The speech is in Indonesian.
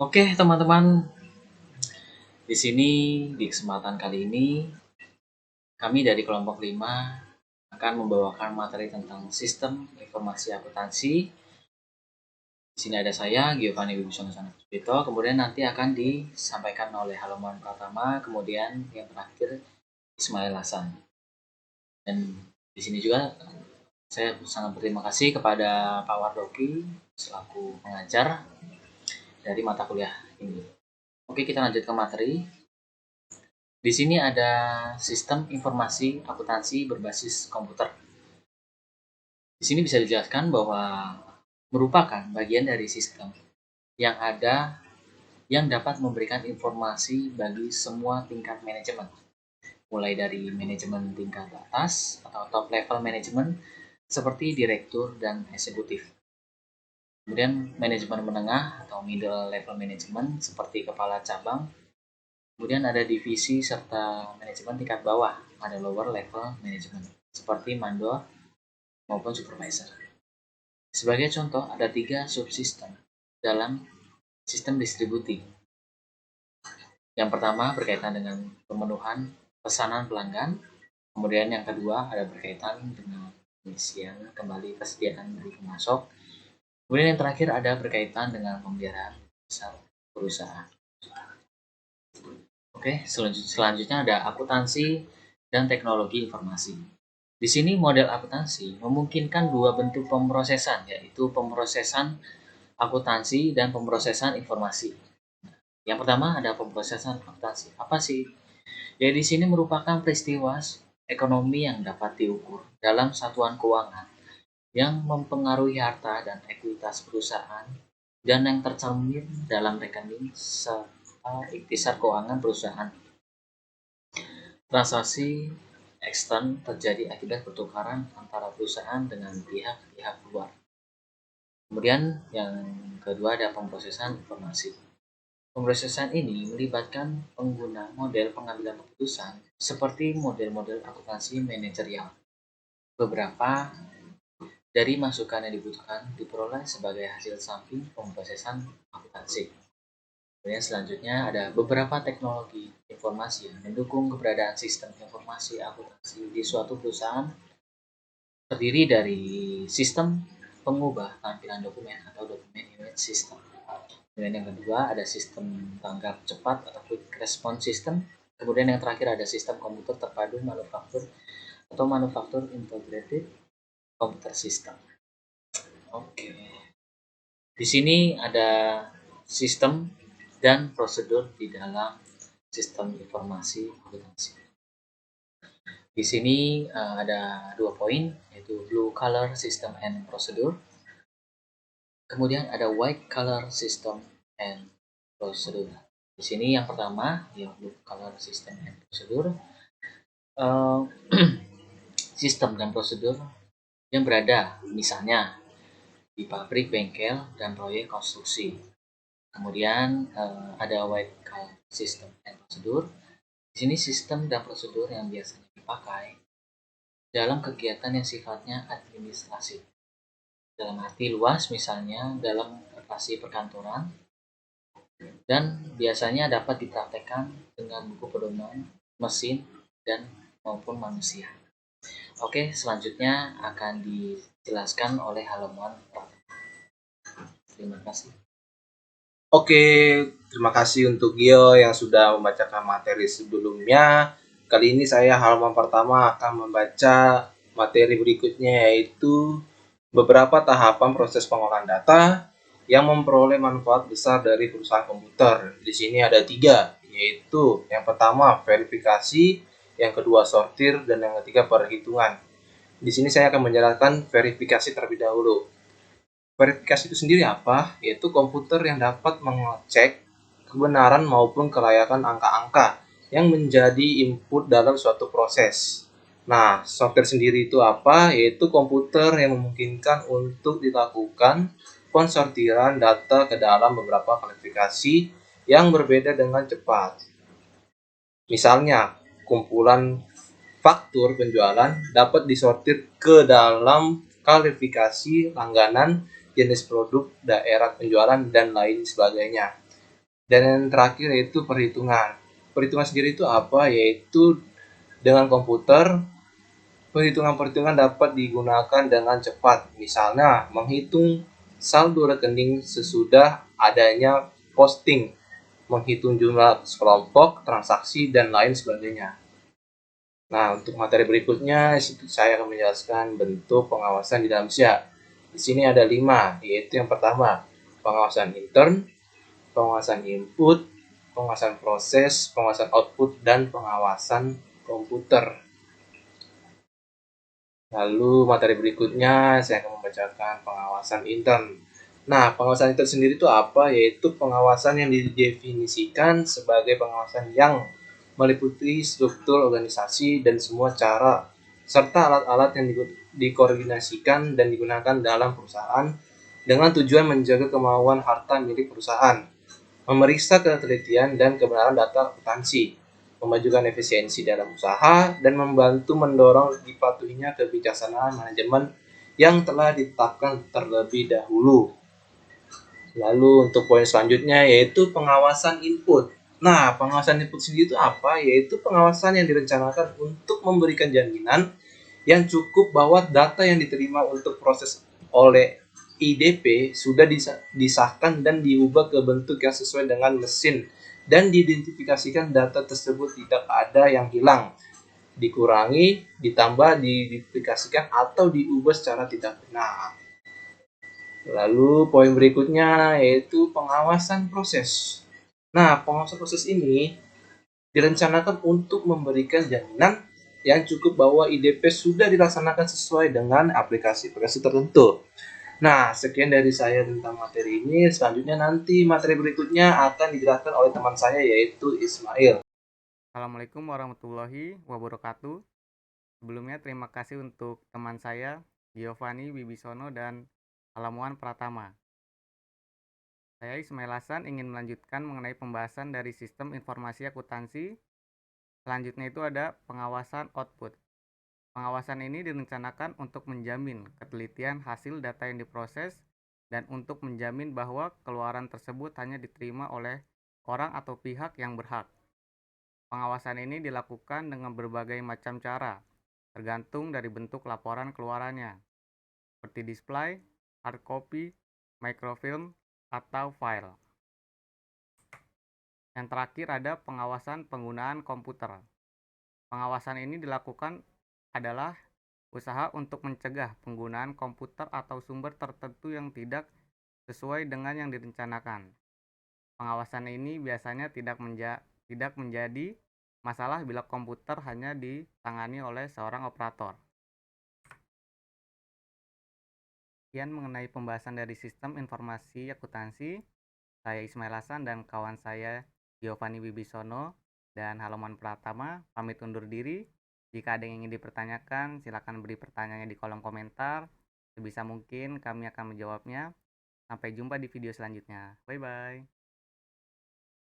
Oke, teman-teman, di sini di kesempatan kali ini kami dari kelompok 5 akan membawakan materi tentang sistem informasi akuntansi. Di sini ada saya, Giovanni Wibisono Sanapusbito, kemudian nanti akan disampaikan oleh Haloman Pratama, kemudian yang terakhir Ismail Hasan. Dan di sini juga saya sangat berterima kasih kepada Pak Wardoki selaku pengajar dari mata kuliah ini. Oke, kita lanjut ke materi. Di sini ada sistem informasi akuntansi berbasis komputer. Di sini bisa dijelaskan bahwa merupakan bagian dari sistem yang dapat memberikan informasi bagi semua tingkat manajemen, mulai dari manajemen tingkat atas atau top level manajemen seperti direktur dan eksekutif. Kemudian manajemen menengah atau middle level management seperti kepala cabang. Kemudian ada divisi serta manajemen tingkat bawah, ada lower level management seperti mandor maupun supervisor. Sebagai contoh, ada 3 subsistem dalam sistem distribusi. Yang pertama berkaitan dengan pemenuhan pesanan pelanggan, kemudian yang kedua ada berkaitan dengan pengisian kembali kesediaan dari pemasok, kemudian yang terakhir ada berkaitan dengan pemeliharaan besar perusahaan. Oke, selanjutnya ada akuntansi dan teknologi informasi. Di sini model akuntansi memungkinkan 2 bentuk pemrosesan, yaitu pemrosesan akuntansi dan pemrosesan informasi. Yang pertama ada pemrosesan akuntansi. Apa sih? Ya, di sini merupakan peristiwa ekonomi yang dapat diukur dalam satuan keuangan yang mempengaruhi harta dan ekuitas perusahaan dan yang tercermin dalam rekening serta ikhtisar keuangan perusahaan. Transaksi ekstern terjadi akibat pertukaran antara perusahaan dengan pihak-pihak luar. Kemudian yang kedua ada pemrosesan informasi. Pemrosesan ini melibatkan pengguna model pengambilan keputusan seperti model-model akuntansi manajerial. Beberapa dari masukan yang dibutuhkan diperoleh sebagai hasil samping pemrosesan akuntansi. Kemudian selanjutnya ada beberapa teknologi informasi yang mendukung keberadaan sistem informasi akuntansi di suatu perusahaan, terdiri dari sistem pengubah tampilan dokumen atau dokumen image system. Kemudian yang kedua ada sistem tanggap cepat atau quick response system. Kemudian yang terakhir ada sistem komputer terpadu manufaktur atau manufaktur integrated computer system. Oke. Di sini ada sistem dan prosedur di dalam sistem informasi akuntansi. Di sini ada 2 poin, yaitu blue color system and procedure. Kemudian ada white color system and procedure. Di sini yang pertama, ya blue color system and procedure. Sistem dan prosedur yang berada misalnya di pabrik, bengkel, dan proyek konstruksi. Kemudian ada white collar system and prosedur. Di sini sistem dan prosedur yang biasanya dipakai dalam kegiatan yang sifatnya administrasi. Dalam arti luas, misalnya dalam operasi perkantoran, dan biasanya dapat dipraktekkan dengan buku pedoman, mesin, dan maupun manusia. Oke, selanjutnya akan dijelaskan oleh halaman pertama. Terima kasih. Oke, terima kasih untuk Gio yang sudah membacakan materi sebelumnya. Kali ini saya halaman pertama akan membaca materi berikutnya, yaitu beberapa tahapan proses pengolahan data yang memperoleh manfaat besar dari perusahaan komputer. Di sini ada 3, yaitu yang pertama verifikasi, yang kedua sortir, dan yang ketiga perhitungan. Di sini saya akan menjelaskan verifikasi terlebih dahulu. Verifikasi itu sendiri apa? Yaitu komputer yang dapat mengecek kebenaran maupun kelayakan angka-angka yang menjadi input dalam suatu proses. Nah, sortir sendiri itu apa? Yaitu komputer yang memungkinkan untuk dilakukan pensortiran data ke dalam beberapa klasifikasi yang berbeda dengan cepat. Misalnya, kumpulan faktur penjualan dapat disortir ke dalam klasifikasi langganan, jenis produk, daerah penjualan, dan lain sebagainya. Dan yang terakhir yaitu perhitungan. Perhitungan sendiri itu apa? Yaitu dengan komputer, perhitungan-perhitungan dapat digunakan dengan cepat. Misalnya, menghitung saldo rekening sesudah adanya posting, menghitung jumlah kelompok, transaksi, dan lain sebagainya. Nah, untuk materi berikutnya, saya akan menjelaskan bentuk pengawasan di dalam SIA. Di sini ada 5, yaitu yang pertama, pengawasan intern, pengawasan input, pengawasan proses, pengawasan output, dan pengawasan komputer. Lalu materi berikutnya saya akan membacakan pengawasan intern. Nah, pengawasan intern sendiri itu apa? Yaitu pengawasan yang didefinisikan sebagai pengawasan yang meliputi struktur organisasi dan semua cara serta alat-alat yang dikoordinasikan dan digunakan dalam perusahaan dengan tujuan menjaga kemauan harta milik perusahaan, memeriksa ketelitian dan kebenaran data akuntansi, memajukan efisiensi dalam usaha, dan membantu mendorong dipatuhinya kebijaksanaan manajemen yang telah ditetapkan terlebih dahulu. Lalu untuk poin selanjutnya yaitu pengawasan input. Nah, pengawasan input sendiri itu apa? Yaitu pengawasan yang direncanakan untuk memberikan jaminan yang cukup bahwa data yang diterima untuk proses oleh IDP sudah disahkan dan diubah ke bentuk yang sesuai dengan mesin dan diidentifikasikan data tersebut tidak ada yang hilang, dikurangi, ditambah, diidentifikasikan atau diubah secara tidak benar. Lalu poin berikutnya yaitu pengawasan proses. Nah, pengawasan proses ini direncanakan untuk memberikan jaminan yang cukup bahwa IDP sudah dilaksanakan sesuai dengan aplikasi-aplikasi tertentu. Nah, sekian dari saya tentang materi ini. Selanjutnya nanti materi berikutnya akan dijelaskan oleh teman saya yaitu Ismail. Assalamualaikum warahmatullahi wabarakatuh. Sebelumnya terima kasih untuk teman saya Giovanni Wibisono dan Halamuan Pratama. Saya Ismail Hasan ingin melanjutkan mengenai pembahasan dari sistem informasi akuntansi. Selanjutnya itu ada pengawasan output. Pengawasan ini direncanakan untuk menjamin ketelitian hasil data yang diproses dan untuk menjamin bahwa keluaran tersebut hanya diterima oleh orang atau pihak yang berhak. Pengawasan ini dilakukan dengan berbagai macam cara, tergantung dari bentuk laporan keluarannya, seperti display, hard copy, microfilm, atau file. Yang terakhir ada pengawasan penggunaan komputer. Pengawasan ini dilakukan adalah usaha untuk mencegah penggunaan komputer atau sumber tertentu yang tidak sesuai dengan yang direncanakan. Pengawasan ini biasanya tidak menjadi masalah bila komputer hanya ditangani oleh seorang operator. Sekian mengenai pembahasan dari sistem informasi akuntansi. Saya Ismail Hasan dan kawan saya Giovanni Wibisono dan Halaman Pratama pamit undur diri. Jika ada yang ingin dipertanyakan, silakan beri pertanyaannya di kolom komentar. Sebisa mungkin kami akan menjawabnya. Sampai jumpa di video selanjutnya. Bye-bye.